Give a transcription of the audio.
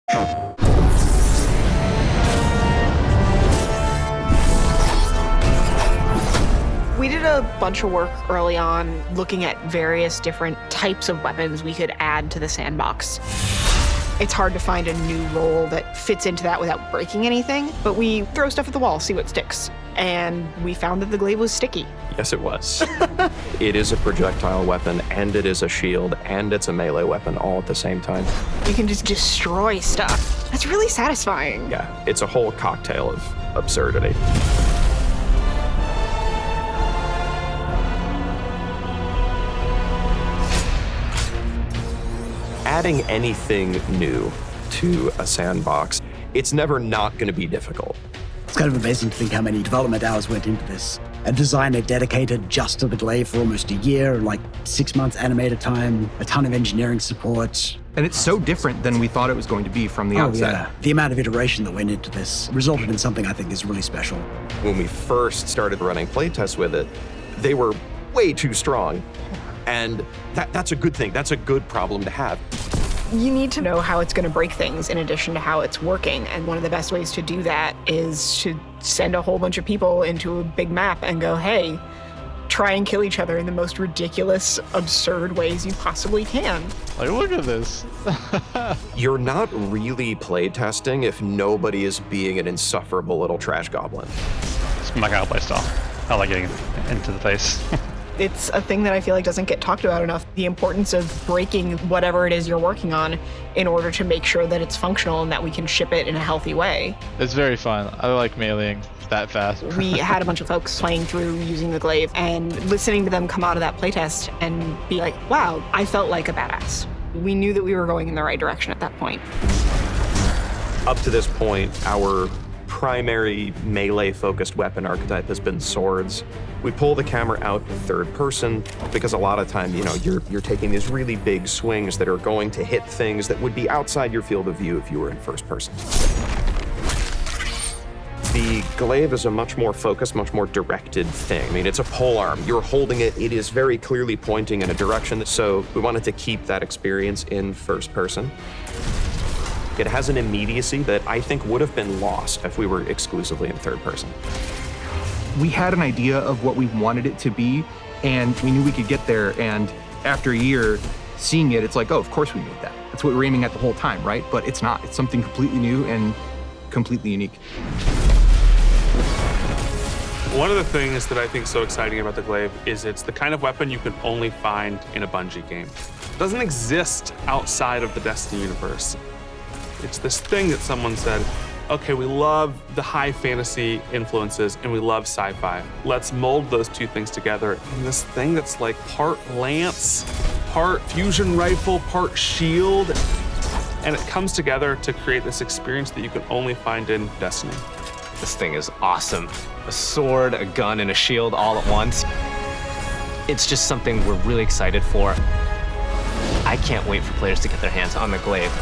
We did a bunch of work early on looking at various different types of weapons we could add to the sandbox. It's hard to find a new role that fits into that without breaking anything, but we throw stuff at the wall, see what sticks. And we found that the glaive was sticky. Yes, it was. It is a projectile weapon, and it is a shield, and it's a melee weapon all at the same time. You can just destroy stuff. That's really satisfying. Yeah, it's a whole cocktail of absurdity. Adding anything new to a sandbox, it's never not going to be difficult. It's kind of amazing to think how many development hours went into this. A designer dedicated just to the glaive for almost a year, like 6 months animator time, a ton of engineering support. And it's so different than we thought it was going to be from the outset. Yeah. The amount of iteration that went into this resulted in something I think is really special. When we first started running playtests with it, they were way too strong. And that's a good thing. That's a good problem to have. You need to know how it's going to break things in addition to how it's working. And one of the best ways to do that is to send a whole bunch of people into a big map and go, hey, try and kill each other in the most ridiculous, absurd ways you possibly can. Like, look at this. You're not really playtesting if nobody is being an insufferable little trash goblin. It's my kind of play style. I like getting into the face. It's a thing that I feel like doesn't get talked about enough, the importance of breaking whatever it is you're working on in order to make sure that it's functional and that we can ship it in a healthy way. It's very fun. I like meleeing that fast. We had a bunch of folks playing through using the glaive and listening to them come out of that playtest and be like, wow, I felt like a badass. We knew that we were going in the right direction at that point. Up to this point, our primary melee-focused weapon archetype has been swords. We pull the camera out third person because a lot of time, you're taking these really big swings that are going to hit things that would be outside your field of view if you were in first person. The glaive is a much more focused, much more directed thing. I mean, it's a pole arm. You're holding it. It is very clearly pointing in a direction. So we wanted to keep that experience in first person. It has an immediacy that I think would have been lost if we were exclusively in third person. We had an idea of what we wanted it to be, and we knew we could get there. And after a year, seeing it, it's like, oh, of course we made that. That's what we're aiming at the whole time, right? But it's not. It's something completely new and completely unique. One of the things that I think is so exciting about the glaive is it's the kind of weapon you can only find in a Bungie game. It doesn't exist outside of the Destiny universe. It's this thing that someone said, okay, we love the high fantasy influences and we love sci-fi. Let's mold those two things together in this thing that's like part lance, part fusion rifle, part shield. And it comes together to create this experience that you can only find in Destiny. This thing is awesome. A sword, a gun, and a shield all at once. It's just something we're really excited for. I can't wait for players to get their hands on the glaive.